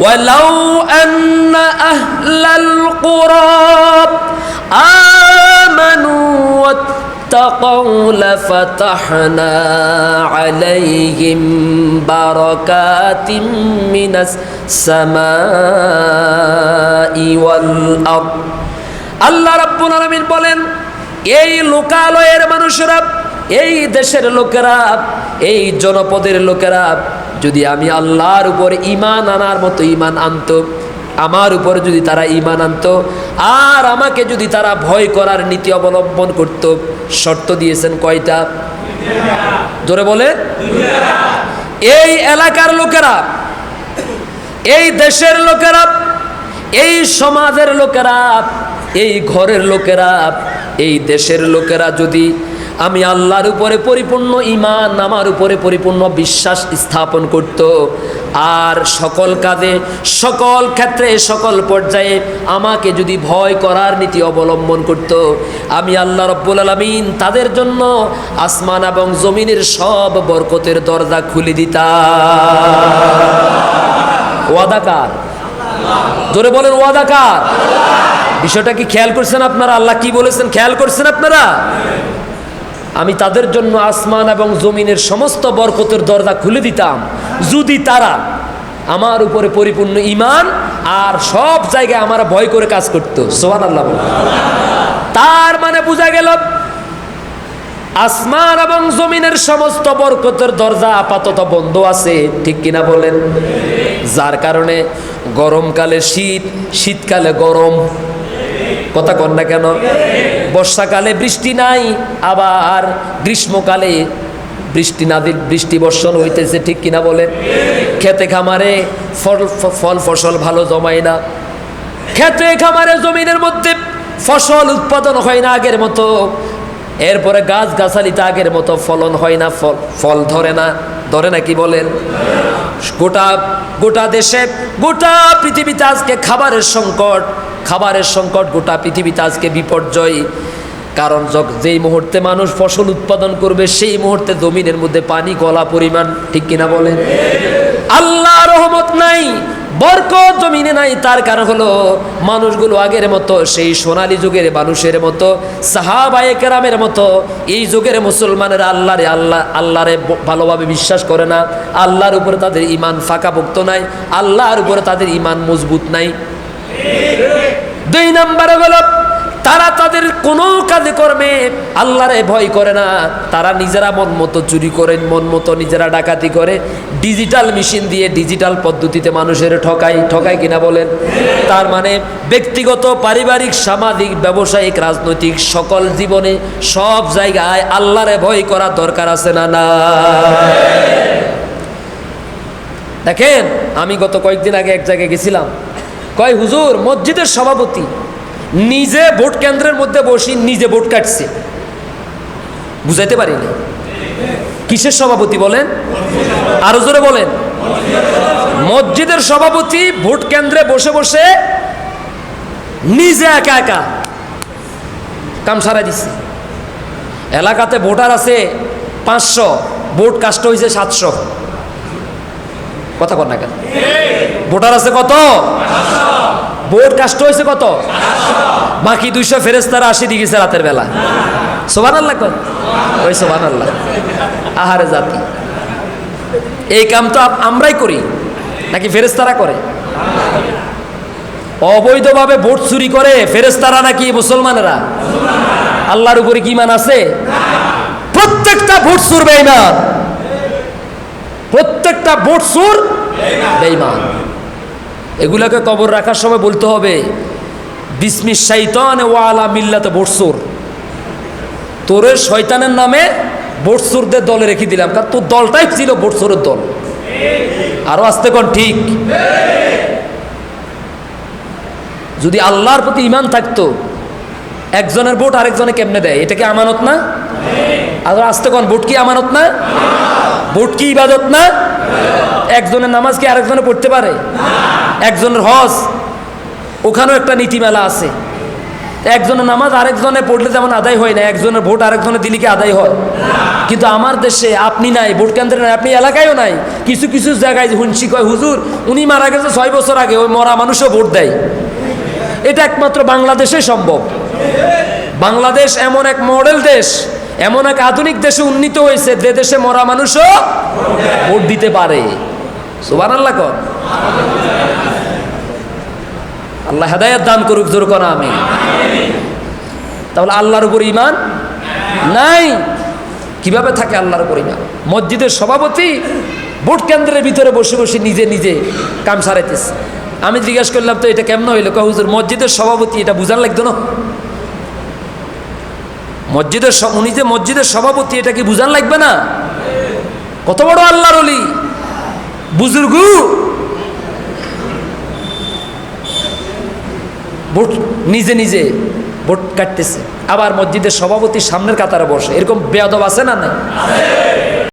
ওয়ালাউ আন্না আহলাল কুরা আমানু ওয়াত্তাকাউ লাফাতাহনা আলাইহিম বারাকাতিম মিনাস সামাই ওয়াল আরদ। আল্লাহ রাব্বুল আলামিন বলেন, এই লোকালয়ের মানুষেরা, এই দেশের লোকেরা, এই জনপদের লোকেরা যদি আমি আল্লাহর উপর ঈমান আনার মতো ঈমান আনতো, আমার উপর যদি তারা ঈমান আনতো, আর আমাকে যদি তারা ভয় করার নীতি অবলম্বন করত। শর্ত দিয়েছেন কয়টা? জোরে বলে। এই এলাকার লোকেরা, এই দেশের লোকেরা, এই সমাজের লোকেরা, এই ঘরের লোকেরা, এই দেশের লোকেরা যদি আমি আল্লাহর উপরে পরিপূর্ণ ঈমান, আমার উপরে পরিপূর্ণ বিশ্বাস স্থাপন করত, আর সকল কাজে, সকল ক্ষেত্রে, সকল পর্যায়ে আমাকে যদি ভয় করার নীতি অবলম্বন করত, আমি আল্লাহ রাব্বুল আলামিন তাদের জন্য আসমান এবং জমিনের সব বরকতের দরজা খুলে দিতাম। ওয়াদাকার? জোরে বলেন ওয়াদাকার? বিষয়টা কি খেয়াল করছেন আপনারা? আল্লাহ কি বলেছেন খেয়াল করছেন আপনারা? আমি তাদের জন্য আসমান এবং জমিনের সমস্ত বরকতের দরজা খুলে দিতাম যদি তারা আমার উপরে পরিপূর্ণ ঈমান আর সব জায়গায় আমার ভয় করে কাজ করত। সুবহানাল্লাহ। তার মানে বোঝা গেল আসমান এবং জমিনের সমস্ত বরকতের দরজা আপাতত বন্ধ আছে, ঠিক কিনা বলেন? যার কারণে গরমকালে শীত, শীতকালে গরম, কথা কন না কেন? বর্ষাকালে বৃষ্টি নাই, আবার গ্রীষ্মকালে বৃষ্টি না দিল, বৃষ্টি বর্ষণ হইতেছে, ঠিক কিনা বলেন? খেতে খামারে ফল ফসল ভালো জমায় না, খেতে খামারে জমিনের মধ্যে ফসল উৎপাদন হয় না আগের মতো, এরপরে গাছ গাছালিতে আগের মতো ফলন হয় না, ফল ধরে না, ধরে না কি বলেন? গোটা দেশে, গোটা পৃথিবীতে আজকে খাবারের সংকট, খাবারের সংকট, গোটা পৃথিবীতে আজকে বিপর্যয়। কারণ যেই মুহূর্তে মানুষ ফসল উৎপাদন করবে সেই মুহূর্তে জমিনের মধ্যে পানি গলা পরিমাণ, ঠিক কিনা বলেন? আল্লাহ রহমত নাই, বরকত জমিনে নাই। তার কারণ হলো মানুষগুলো আগের মতো, সেই সোনালী যুগের মানুষের মতো, সাহাবায়ে কেরামের মতো এই যুগের মুসলমানেরা আল্লাহরে ভালোভাবে বিশ্বাস করে না, আল্লাহর উপরে তাদের ঈমান ফাঁকাভুক্ত নাই, আল্লাহর উপরে তাদের ঈমান মজবুত নাই। দুই নম্বরে হলো তারা তাদের কোনো কাজে কর্মে আল্লাহরে ভয় করে না, তারা নিজেরা মন মতো চুরি করে, মন মতো নিজেরা ডাকাতি করে, ডিজিটাল মেশিন দিয়ে, ডিজিটাল পদ্ধতিতে মানুষের ঠকায় কিনা বলেন? তার মানে ব্যক্তিগত, পারিবারিক, সামাজিক, ব্যবসায়িক, রাজনৈতিক সকল জীবনে সব জায়গায় আল্লাহরে ভয় করা দরকার আছে না? না। দেখেন, আমি গত কয়েকদিন আগে এক জায়গায় গেছিলাম, কয় হুজুর মসজিদের সভাপতি নিজে ভোট কেন্দ্রের মধ্যে বসি নিজে ভোট কাটছে। বুঝাইতে পারিনি। কিসের সভাপতি বলেন? আরো জোরে বলেন। মসজিদের সভাপতি ভোট কেন্দ্রে বসে বসে নিজে একা একা কাম সারাই দিচ্ছে। এলাকাতে ভোটার আছে 500, ভোট কাস্ট হয়েছে 700। কথা কর না কেন? ভোটার আছে কত? ভোট কাস্ট হয়েছে কত? বাকি 200 ফেরেশতারা 80 দিয়েছে রাতের বেলা। সুবহানাল্লাহ কর। ওই সুবহানাল্লাহ। আহারে জাতি, এই কাম তো আমরাই করি নাকি ফেরেশতারা করে? অবৈধভাবে ভোট চুরি করে ফেরেশতারা নাকি মুসলমানেরা? আল্লাহর উপরে কি ঈমান আছে? প্রত্যেকটা ভোট চোর বেঈমান, প্রত্যেকটা ভোট চোর বেঈমান। এগুলাকে কবর রাখার সময় বলতে হবে বিসমিস শাইতান ওয়া আলা মিল্লাতে ভোট চোর। তোরে শয়তানের নামে ভোট চোরদের দলে রেখে দিলাম, কারণ তোর দলটাই ছিল ভোট চোরের দল। আরো আসতে কোন ঠিক? যদি আল্লাহর প্রতি ঈমান থাকতো, একজনের ভোট আরেকজনে কেমনে দেয়? এটা কি আমানত না? আর আসতে কোন, ভোট কি আমানত না? ভোট কি ইবাদত না? একজনের নামাজ কি আরেকজনে পড়তে পারে? একজনের হজ, ওখানেও একটা নীতিমালা আছে। একজনের নামাজ আরেকজনে পড়লে যেমন আদায় হয় না, একজনের ভোট আরেকজনের দিলে কি আদায় হয়? কিন্তু আমার দেশে আপনি নাই, ভোট কেন্দ্রে নাই, আপনি এলাকায়ও নাই, কিছু কিছু জায়গায় হুঁশি কয় হুজুর উনি মারা গেছে 6 বছর আগে, ওই মরা মানুষও ভোট দেয়। এটা একমাত্র বাংলাদেশে সম্ভব। বাংলাদেশ এমন এক মডেল দেশ, এমন এক আধুনিক দেশে উন্নীত হয়েছে যে দেশে মরা মানুষও ভোট দিতে পারে। সুবহানাল্লাহ কর। আল্লাহ হেদায়েত দান করুক, জোর কর আমিন। তাহলে আল্লাহর উপর ঈমান নাই, কিভাবে থাকে আল্লাহর উপর ঈমান? মসজিদের সভাপতি ভোট কেন্দ্রের ভিতরে বসে বসে নিজে নিজে কাম সারাইতেছে। আমি জিজ্ঞেস করলাম তো এটা কেমন হইলো? কয় হুজুর মসজিদের সভাপতি, এটা বুঝার লাগতো না? উনি যে মসজিদের সভাপতি, এটা কি বুঝান লাগবে না? কত বড় আল্লাহর ওলি, বুজুর্গ, ভোট নিজে নিজে ভোট কাটতেছে, আবার মসজিদের সভাপতি সামনের কাতারে বসে। এরকম বেয়াদব আছে না? নাই?